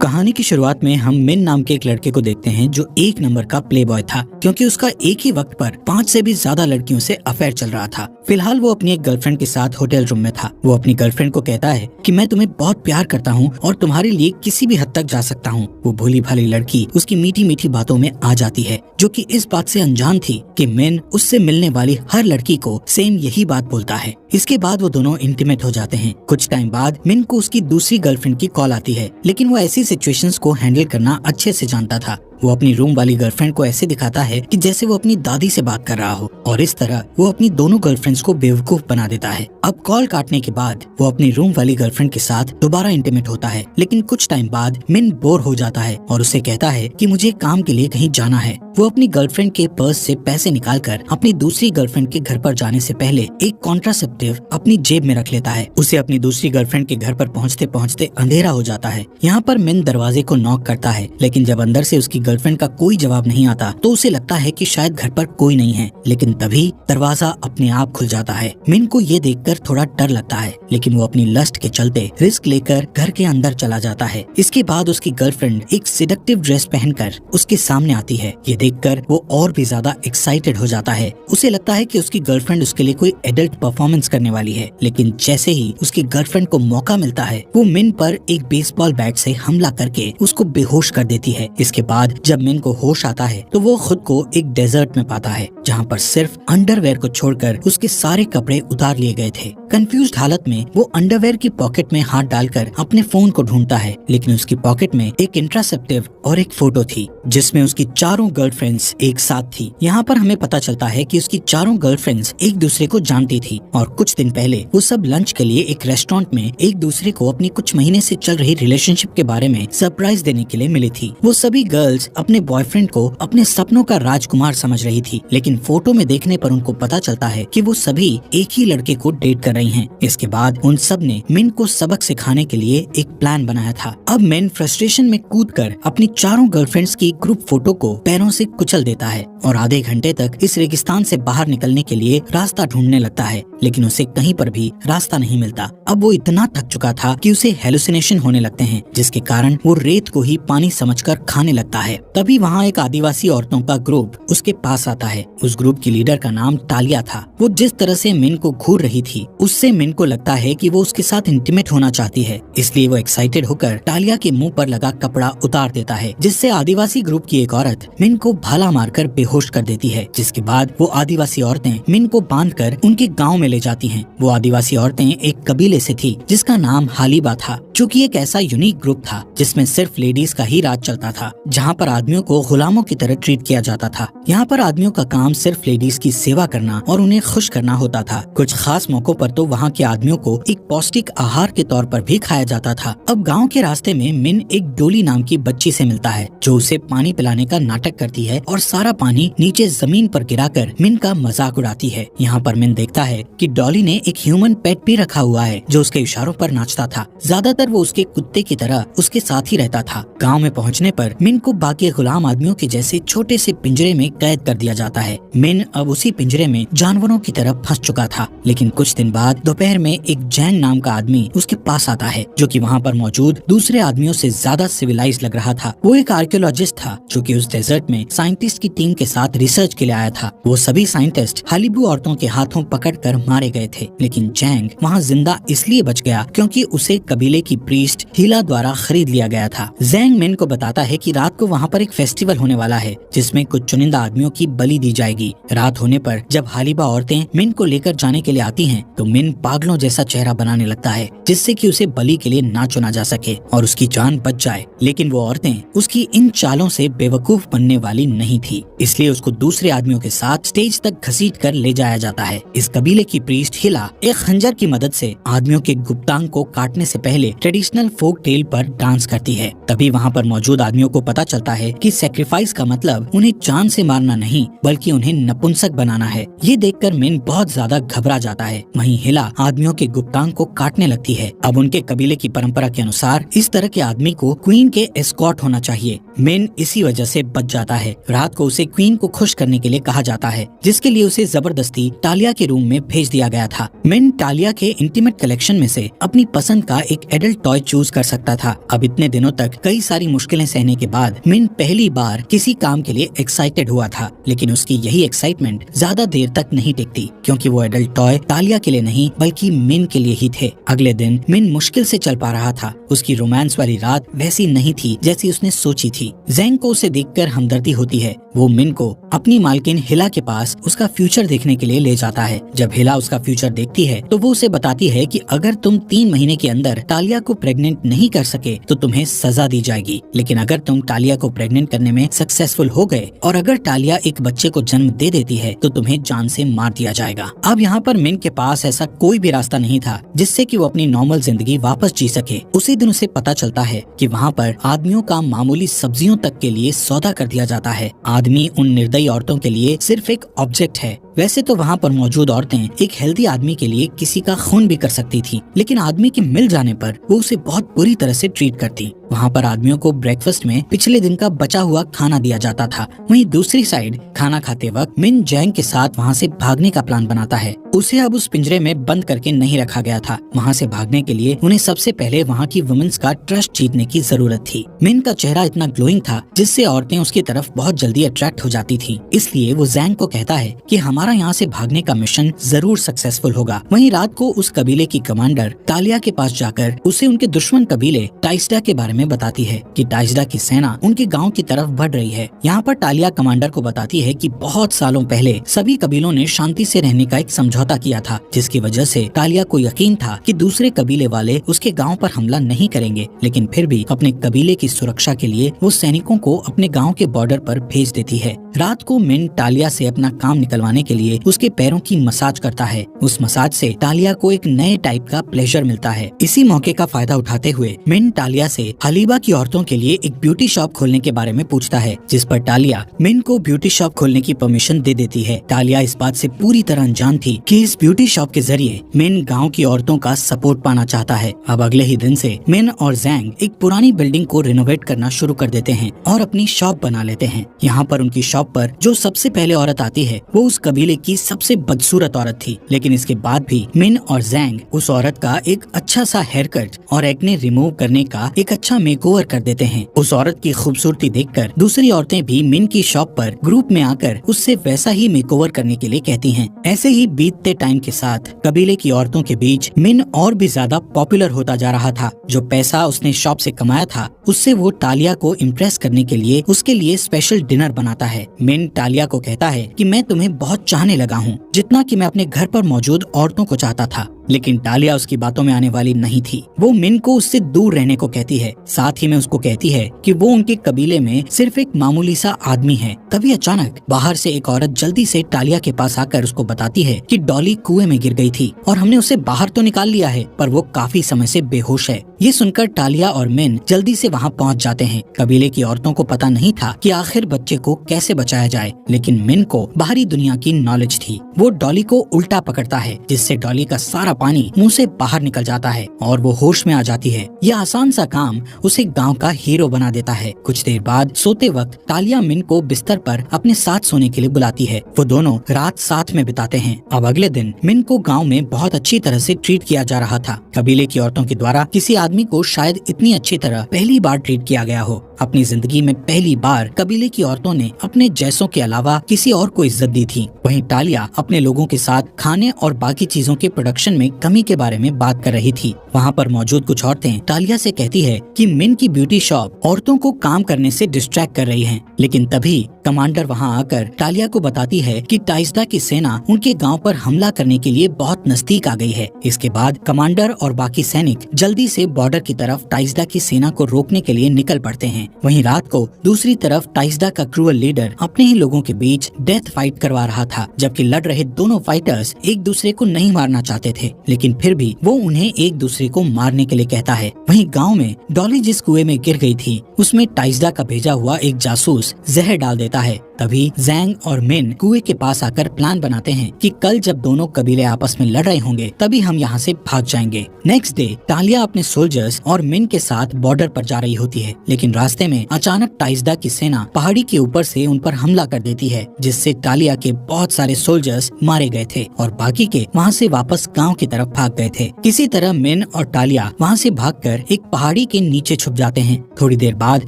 कहानी की शुरुआत में हम मिन नाम के एक लड़के को देखते हैं जो एक नंबर का प्ले बॉय था, क्योंकि उसका एक ही वक्त पर 5 से भी ज्यादा लड़कियों से अफेयर चल रहा था। फिलहाल वो अपनी एक गर्लफ्रेंड के साथ होटल रूम में था। वो अपनी गर्लफ्रेंड को कहता है कि मैं तुम्हें बहुत प्यार करता हूँ और तुम्हारे लिए किसी भी हद तक जा सकता हूँ। वो भोली भाली लड़की उसकी मीठी मीठी बातों में आ जाती है, जो कि इस बात से अनजान थी कि मिन उससे मिलने वाली हर लड़की को सेम यही बात बोलता है। इसके बाद वो दोनों इंटीमेट हो जाते हैं। कुछ टाइम बाद मिन को उसकी दूसरी गर्लफ्रेंड की कॉल आती है, लेकिन वो ऐसी सिचुएशंस को हैंडल करना अच्छे से जानता था। वो अपनी रूम वाली गर्लफ्रेंड को ऐसे दिखाता है कि जैसे वो अपनी दादी से बात कर रहा हो, और इस तरह वो अपनी दोनों गर्लफ्रेंड्स को बेवकूफ बना देता है। अब कॉल काटने के बाद वो अपनी रूम वाली गर्लफ्रेंड के साथ दोबारा इंटीमेट होता है, लेकिन कुछ टाइम बाद मिन बोर हो जाता है और उसे कहता है कि मुझे काम के लिए कहीं जाना है। वो अपनी गर्लफ्रेंड के पर्स से पैसे निकालकर अपनी दूसरी गर्लफ्रेंड के घर पर जाने से पहले एक कॉन्ट्रासेप्टिव अपनी जेब में रख लेता है। उसे अपनी दूसरी गर्लफ्रेंड के घर पर पहुँचते पहुँचते अंधेरा हो जाता है। यहाँ पर मिन दरवाजे को नॉक करता है, लेकिन जब अंदर से उसकी गर्लफ्रेंड का कोई जवाब नहीं आता तो उसे लगता है कि शायद घर पर कोई नहीं है, लेकिन तभी दरवाजा अपने आप खुल जाता है। मिन को ये देखकर थोड़ा डर लगता है, लेकिन वो अपनी लस्ट के चलते रिस्क लेकर घर के अंदर चला जाता है। इसके बाद उसकी गर्लफ्रेंड एक सिडक्टिव ड्रेस पहनकर उसके सामने आती है। ये देखकर वो और भी ज्यादा एक्साइटेड हो जाता है। उसे लगता है कि उसकी गर्लफ्रेंड उसके लिए कोई एडल्ट परफॉर्मेंस करने वाली है, लेकिन जैसे ही उसकी गर्लफ्रेंड को मौका मिलता है, वो मिन पर एक बेसबॉल बैट से हमला करके उसको बेहोश कर देती है। इसके बाद जब मिन को होश आता है तो वो खुद को एक डेजर्ट में पाता है, जहाँ पर सिर्फ अंडरवेयर को छोड़कर उसके सारे कपड़े उतार लिए गए थे। कंफ्यूज्ड हालत में वो अंडरवेयर की पॉकेट में हाथ डालकर अपने फोन को ढूंढता है, लेकिन उसकी पॉकेट में एक इंट्रासेप्टिव और एक फोटो थी जिसमें उसकी चारों गर्लफ्रेंड्स एक साथ थी। यहाँ पर हमें पता चलता है कि उसकी चारों गर्लफ्रेंड्स एक दूसरे को जानती थी और कुछ दिन पहले वो सब लंच के लिए एक रेस्टोरेंट में एक दूसरे को अपनी कुछ महीने से चल रही रिलेशनशिप के बारे में सरप्राइज देने के लिए मिली थी। वो सभी गर्ल्स अपने बॉयफ्रेंड को अपने सपनों का राजकुमार समझ रही थी, लेकिन फोटो में देखने पर उनको पता चलता है कि वो सभी एक ही लड़के को डेट कर रही हैं। इसके बाद उन सब ने मिन को सबक सिखाने के लिए एक प्लान बनाया था। अब मिन फ्रस्ट्रेशन में कूदकर अपनी चारों गर्लफ्रेंड्स की ग्रुप फोटो को पैरों से कुचल देता है और आधे घंटे तक इस रेगिस्तान से बाहर निकलने के लिए रास्ता ढूंढने लगता है, लेकिन उसे कहीं पर भी रास्ता नहीं मिलता। अब वो इतना थक चुका था कि उसे हेलुसिनेशन होने लगते हैं, जिसके कारण वो रेत को ही पानी समझकर खाने लगता है। तभी वहाँ एक आदिवासी औरतों का ग्रुप उसके पास आता है। उस ग्रुप की लीडर का नाम टालिया था। वो जिस तरह से मिन को घूर रही थी, उससे मिन को लगता है कि वो उसके साथ इंटीमेट होना चाहती है, इसलिए वो एक्साइटेड होकर टालिया के मुंह पर लगा कपड़ा उतार देता है, जिससे आदिवासी ग्रुप की एक औरत मिन को भाला मारकर बेहोश कर देती है। जिसके बाद वो आदिवासी औरतें मिन को बांधकर उनके गाँव में ले जाती है। वो आदिवासी औरतें एक कबीले से थी जिसका नाम हालीबा था, जो कि एक ऐसा यूनिक ग्रुप था जिसमें सिर्फ लेडीज का ही राज चलता था, जहाँ पर आदमियों को गुलामों की तरह ट्रीट किया जाता था। यहाँ पर आदमियों का काम सिर्फ लेडीज की सेवा करना और उन्हें खुश करना होता था। कुछ खास मौकों पर तो वहाँ के आदमियों को एक पौष्टिक आहार के तौर पर भी खाया जाता था। अब गाँव के रास्ते में मिन एक डोली नाम की बच्ची से मिलता है, जो उसे पानी पिलाने का नाटक करती है और सारा पानी नीचे जमीन पर गिराकर मिन का मजाक उड़ाती है। यहाँ पर मिन देखता है कि डॉली ने एक ह्यूमन पेट भी रखा हुआ है, जो उसके इशारों पर नाचता था। ज्यादातर वो उसके कुत्ते की तरह उसके साथ ही रहता था। गाँव में पहुँचने पर मिन को बाकी गुलाम आदमियों के जैसे छोटे से पिंजरे में कैद कर दिया जाता है। मिन अब उसी पिंजरे में जानवरों की तरह फंस चुका था, लेकिन कुछ दिन बाद दोपहर में एक जैंग नाम का आदमी उसके पास आता है, जो कि वहाँ पर मौजूद दूसरे आदमियों से ज्यादा सिविलाइज लग रहा था। वो एक आर्कियोलॉजिस्ट था, जो कि उस डेजर्ट में साइंटिस्ट की टीम के साथ रिसर्च के लिए आया था। वो सभी साइंटिस्ट हालीबू औरतों के हाथों पकड़कर मारे गए थे, लेकिन जैंग वहाँ जिंदा इसलिए बच गया क्योंकि उसे कबीले की प्रीस्ट हीला द्वारा खरीद लिया गया था। जैंग मिन को बताता है कि रात को वहाँ पर एक फेस्टिवल होने वाला है, जिसमें कुछ चुनिंदा आदमियों की बलि दी जाएगी। रात होने पर जब हालीबा औरतें मिन को लेकर जाने के लिए आती हैं, तो मिन पागलों जैसा चेहरा बनाने लगता है, जिससे कि उसे बलि के लिए ना चुना जा सके और उसकी जान बच जाए। लेकिन वो औरतें उसकी इन चालों से बेवकूफ बनने वाली नहीं थी, इसलिए उसको दूसरे आदमियों के साथ स्टेज तक घसीट कर ले जाया जाता है। इस कबीले की प्रीस्ट हिला एक खंजर की मदद से आदमियों के गुप्तांग को काटने से पहले ट्रेडिशनल फोक टेल पर डांस करती है। तभी वहाँ पर मौजूद आदमियों को पता चलता है कि सैक्रिफाइस का मतलब उन्हें जान से मारना नहीं, बल्कि उन्हें नपुंसक बनाना है। ये देखकर मिन बहुत ज्यादा घबरा जाता है। वहीं हिला आदमियों के गुप्तांग को काटने लगती है। अब उनके कबीले की परंपरा के अनुसार इस तरह के आदमी को क्वीन के एस्कॉर्ट होना चाहिए, मिन इसी वजह से बच जाता है। रात को उसे क्वीन को खुश करने के लिए कहा जाता है, जिसके लिए उसे जबरदस्ती टालिया के रूम में भेज दिया गया था। मिन टालिया के इंटीमेट कलेक्शन में से अपनी पसंद का एक एडल्ट टॉय चूज कर सकता था। अब इतने दिनों तक कई सारी मुश्किलें सहने के बाद मिन पहली बार किसी काम के लिए एक्साइटेड हुआ था, लेकिन उसकी यही एक्साइटमेंट ज्यादा देर तक नहीं टिकती, क्योंकि वो एडल्ट टॉय टालिया के लिए नहीं बल्कि मिन के लिए ही थे। अगले दिन मिन मुश्किल से चल पा रहा था। उसकी रोमांस वाली रात वैसी नहीं थी जैसी उसने सोची थी। ज़ेंग को उसे देखकर हमदर्दी होती है। वो मिन को अपनी मालकिन हिला के पास उसका फ्यूचर देखने के लिए ले जाता है। जब हिला उसका फ्यूचर देखती है तो वो उसे बताती है कि अगर तुम 3 महीने के अंदर टालिया को प्रेग्नेंट नहीं कर सके तो तुम्हें सजा दी जाएगी, लेकिन अगर तुम टालिया को प्रेग्नेंट करने में सक्सेसफुल हो गए और अगर टालिया एक बच्चे को जन्म दे देती है तो तुम्हें जान से मार दिया जाएगा। अब यहाँ पर मिन के पास ऐसा कोई भी रास्ता नहीं था जिससे कि वो अपनी नॉर्मल जिंदगी वापस जी सके। उसी दिन उसे पता चलता है कि वहाँ पर आदमियों का मामूली सब्जियों तक के लिए सौदा कर दिया जाता है। आदमी उन निर्दयी औरतों के लिए सिर्फ एक ऑब्जेक्ट है। वैसे तो वहाँ पर मौजूद औरतें एक हेल्दी आदमी के लिए किसी का खून भी कर सकती थी, लेकिन आदमी के मिल जाने पर वो उसे बहुत बुरी तरह से ट्रीट करती। वहाँ पर आदमियों को ब्रेकफास्ट में पिछले दिन का बचा हुआ खाना दिया जाता था। वहीं दूसरी साइड खाना खाते वक्त मिन ज़ेंग के साथ वहाँ से भागने का प्लान बनाता है। उसे अब उस पिंजरे में बंद करके नहीं रखा गया था। वहाँ से भागने के लिए उन्हें सबसे पहले वहाँ की वुमेन्स का ट्रस्ट जीतने की जरूरत थी। मिन का चेहरा इतना ग्लोइंग था जिससे औरतें उसकी तरफ बहुत जल्दी अट्रैक्ट हो जाती थी। इसलिए वो ज़ेंग को कहता है कि हमारा यहाँ से भागने का मिशन जरूर सक्सेसफुल होगा। वहीं रात को उस कबीले की कमांडर टालिया के पास जाकर उसे उनके दुश्मन कबीले टाइस्डा के बारे में बताती है कि टाइस्डा की सेना उनके गांव की तरफ बढ़ रही है। यहाँ पर टालिया कमांडर को बताती है कि बहुत सालों पहले सभी कबीलों ने शांति से रहने का एक समझौता किया था, जिसकी वजह से टालिया को यकीन था कि दूसरे कबीले वाले उसके गांव पर हमला नहीं करेंगे, लेकिन फिर भी अपने कबीले की सुरक्षा के लिए वो सैनिकों को अपने गांव के बॉर्डर पर भेज देती है। रात को मिन टालिया से अपना काम निकलवाने के लिए उसके पैरों की मसाज करता है। उस मसाज से टालिया को एक नए टाइप का प्लेजर मिलता है। इसी मौके का फायदा उठाते हुए मिन टालिया से हलीबा की औरतों के लिए एक ब्यूटी शॉप खोलने के बारे में पूछता है, जिस पर टालिया मिन को ब्यूटी शॉप खोलने की परमिशन दे देती है। टालिया इस बात से पूरी तरह अनजान थी कि इस ब्यूटी शॉप के जरिए मिन गाँव की औरतों का सपोर्ट पाना चाहता है। अब अगले ही दिन से मिन और ज़ेंग एक पुरानी बिल्डिंग को रिनोवेट करना शुरू कर देते हैं और अपनी शॉप बना लेते हैं। यहाँ पर उनकी शॉप पर जो सबसे पहले औरत आती है वो उस कबीले की सबसे बदसूरत औरत थी, लेकिन इसके बाद भी मिन और ज़ेंग उस औरत का एक अच्छा सा हेयर कट और एक्ने रिमूव करने का एक अच्छा मेकओवर कर देते हैं। उस औरत की खूबसूरती देखकर दूसरी औरतें भी मिन की शॉप पर ग्रुप में आकर उससे वैसा ही मेकओवर करने के लिए कहती हैं। ऐसे ही बीतते टाइम के साथ कबीले की औरतों के बीच मिन और भी ज्यादा पॉपुलर होता जा रहा था। जो पैसा उसने शॉप से कमाया था उससे वो टालिया को इम्प्रेस करने के लिए उसके लिए स्पेशल डिनर बनाता है। मिन टालिया को कहता है कि मैं तुम्हें बहुत चाहने लगा हूँ, जितना कि मैं अपने घर पर मौजूद औरतों को चाहता था। लेकिन टालिया उसकी बातों में आने वाली नहीं थी। वो मिन को उससे दूर रहने को कहती है। साथ ही में उसको कहती है कि वो उनके कबीले में सिर्फ एक मामूली सा आदमी है। तभी अचानक बाहर से एक औरत जल्दी से टालिया के पास आकर उसको बताती है कि डॉली कुएं में गिर गई थी और हमने उसे बाहर तो निकाल लिया है, पर वो काफी समय से बेहोश है। ये सुनकर टालिया और मिन जल्दी से वहाँ पहुँच जाते हैं। कबीले की औरतों को पता नहीं था कि आखिर बच्चे को कैसे बचाया जाए, लेकिन मिन को बाहरी दुनिया की नॉलेज थी। वो डॉली को उल्टा पकड़ता है, जिससे डॉली का सारा पानी मुंह से बाहर निकल जाता है और वो होश में आ जाती है। यह आसान सा काम उसे गांव का हीरो बना देता है। कुछ देर बाद सोते वक्त टालिया मिन को बिस्तर पर अपने साथ सोने के लिए बुलाती है। वो दोनों रात साथ में बिताते हैं। अब अगले दिन मिन को गांव में बहुत अच्छी तरह से ट्रीट किया जा रहा था। कबीले की औरतों के द्वारा किसी आदमी को शायद इतनी अच्छी तरह पहली बार ट्रीट किया गया हो। अपनी जिंदगी में पहली बार कबीले की औरतों ने अपने जैसों के अलावा किसी और को इज्जत दी थी। वहीं टालिया अपने लोगों के साथ खाने और बाकी चीजों के प्रोडक्शन में कमी के बारे में बात कर रही थी। वहाँ पर मौजूद कुछ औरतें टालिया से कहती है कि मिन की ब्यूटी शॉप औरतों को काम करने से डिस्ट्रैक्ट कर रही है। लेकिन तभी कमांडर वहाँ आकर टालिया को बताती है कि टाइस्डा की सेना उनके गांव पर हमला करने के लिए बहुत नजदीक आ गई है। इसके बाद कमांडर और बाकी सैनिक जल्दी से बॉर्डर की तरफ टाइस्डा की सेना को रोकने के लिए निकल पड़ते हैं। वहीं रात को दूसरी तरफ टाइस्डा का क्रूअल लीडर अपने ही लोगों के बीच डेथ फाइट करवा रहा था, जबकि लड़ रहे दोनों फाइटर्स एक दूसरे को नहीं मारना चाहते थे, लेकिन फिर भी वो उन्हें एक दूसरे को मारने के लिए कहता है। वहीं गांव में डॉली जिस कुएं में गिर गई थी उसमें टाइस्डा का भेजा हुआ एक जासूस जहर डाल देता है। तभी जैंग और मिन कुएं के पास आकर प्लान बनाते हैं कि कल जब दोनों कबीले आपस में लड़ रहे होंगे तभी हम यहाँ से भाग जाएंगे। नेक्स्ट डे टालिया अपने सोल्जर्स और मिन के साथ बॉर्डर पर जा रही होती है, लेकिन रास्ते में अचानक टाइजदा की सेना पहाड़ी के ऊपर से उन पर हमला कर देती है, जिससे टालिया के बहुत सारे सोल्जर्स मारे गए थे और बाकी के वहाँ से वापस गांव की तरफ भाग गए थे। किसी तरह मिन और टालिया वहाँ से भागकर एक पहाड़ी के नीचे छुप जाते हैं। थोड़ी देर बाद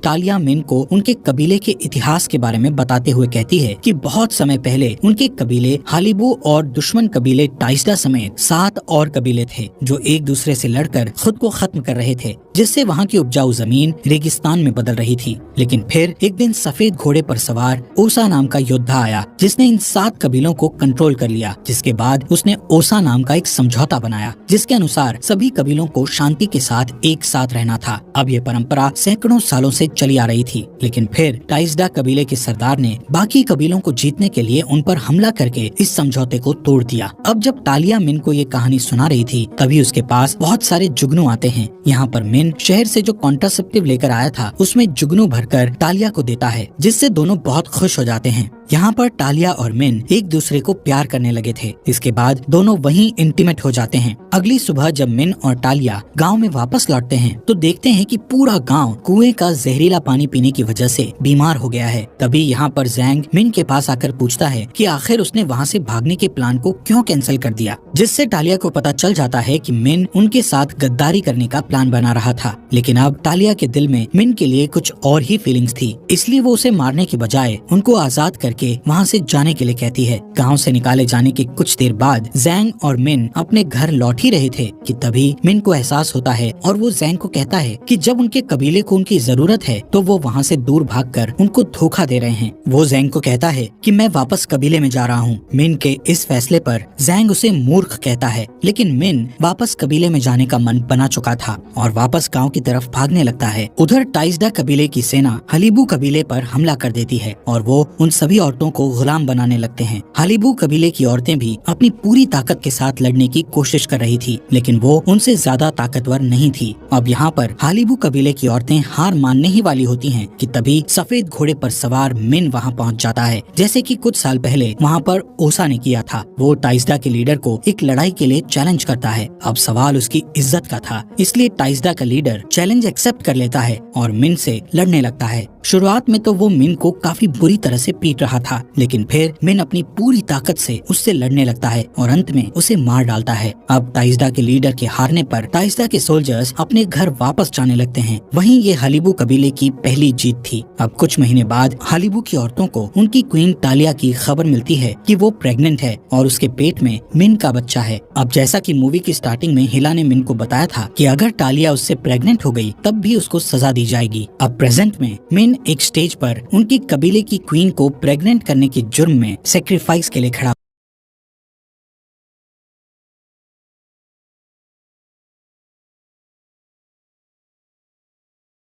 टालिया मिन को उनके कबीले के इतिहास के बारे में बताते हुए कहती है कि बहुत समय पहले उनके कबीले हालिबू और दुश्मन कबीले टाइजदा समेत 7 और कबीले थे जो एक दूसरे से लड़कर खुद को खत्म कर रहे थे, जिससे वहाँ की उपजाऊ जमीन रेगिस्तान में बदल रही थी। लेकिन फिर एक दिन सफेद घोड़े पर सवार ओसा नाम का योद्धा आया जिसने इन 7 कबीलों को कंट्रोल कर लिया, जिसके बाद उसने ओसा नाम का एक समझौता बनाया जिसके अनुसार सभी कबीलों को शांति के साथ एक साथ रहना था। अब ये परंपरा सैकड़ों सालों से चली आ रही थी, लेकिन फिर टाइजदा कबीले के सरदार ने बाकी कबीलों को जीतने के लिए उन पर हमला करके इस समझौते को तोड़ दिया। अब जब टालिया मिन को ये कहानी सुना रही थी तभी उसके पास बहुत सारे जुगनू आते हैं। यहाँ पर मिन शहर से जो कॉन्ट्रासेप्टिव लेकर आया था उसमें जुगनू भरकर टालिया को देता है, जिससे दोनों बहुत खुश हो जाते हैं। यहाँ पर टालिया और मिन एक दूसरे को प्यार करने लगे थे। इसके बाद दोनों वहीं इंटीमेट हो जाते हैं। अगली सुबह जब मिन और टालिया गांव में वापस लौटते हैं तो देखते हैं कि पूरा गांव कुएं का जहरीला पानी पीने की वजह से बीमार हो गया है। तभी यहाँ पर जैंग मिन के पास आकर पूछता है कि आखिर उसने वहाँ से भागने के प्लान को क्यों कैंसिल कर दिया, जिससे टालिया को पता चल जाता है कि मिन उनके साथ गद्दारी करने का प्लान बना रहा था। लेकिन अब टालिया के दिल में मिन के लिए कुछ और ही फीलिंग्स थी, इसलिए वो उसे मारने के बजाय उनको आजाद करके वहाँ से जाने के लिए कहती है। गांव से निकाले जाने के कुछ देर बाद जैंग और मिन अपने घर लौट ही रहे थे कि तभी मिन को एहसास होता है और वो जैंग को कहता है कि जब उनके कबीले को उनकी जरूरत है तो वो वहाँ से दूर भागकर उनको धोखा दे रहे हैं। वो जैंग को कहता है कि मैं वापस कबीले में जा रहा हूँ। मिन के इस फैसले पर जैंग उसे मूर्ख कहता है, लेकिन मिन वापस कबीले में जाने का मन बना चुका था और वापस गाँव की तरफ भागने लगता है। उधर टाइजदा कबीले की सेना हालिबू कबीले पर हमला कर देती है और वो उन सभी औरतों को गुलाम बनाने लगते हैं। हालिबू कबीले की औरतें भी अपनी पूरी ताकत के साथ लड़ने की कोशिश कर रही थी, लेकिन वो उनसे ज्यादा ताकतवर नहीं थी। अब यहाँ पर हालिबू कबीले की औरतें हार मानने ही वाली होती हैं कि तभी सफेद घोड़े पर सवार मिन वहाँ पहुँच जाता है, जैसे कि कुछ साल पहले वहाँ पर ओसा ने किया था। वो टाइजदा के लीडर को एक लड़ाई के लिए चैलेंज करता है। अब सवाल उसकी इज्जत का था, इसलिए टाइजदा का लीडर चैलेंज एक्सेप्ट कर लेता है और मिन से लड़ने लगता है। शुरुआत में तो वो मिन को काफी बुरी तरह से पीट रहा था, लेकिन फिर मिन अपनी पूरी ताकत से उससे लड़ने लगता है और अंत में उसे मार डालता है। अब टाइजदा के लीडर के हारने पर टाइजदा के सोल्जर्स अपने घर वापस जाने लगते हैं। वहीं ये हालिबू कबीले की पहली जीत थी। अब कुछ महीने बाद हालिबू की औरतों को उनकी क्वीन टालिया की खबर मिलती है कि वो प्रेग्नेंट है और उसके पेट में मिन का बच्चा है। अब जैसा कि मूवी की स्टार्टिंग में हिला ने मिन को बताया था कि अगर टालिया उससे प्रेग्नेंट हो गई तब भी उसको सजा दी जाएगी। अब प्रेजेंट में मिन एक स्टेज पर उनकी कबीले की क्वीन को प्रेग्नेंट करने के जुर्म में सेक्रीफाइस के लिए खड़ा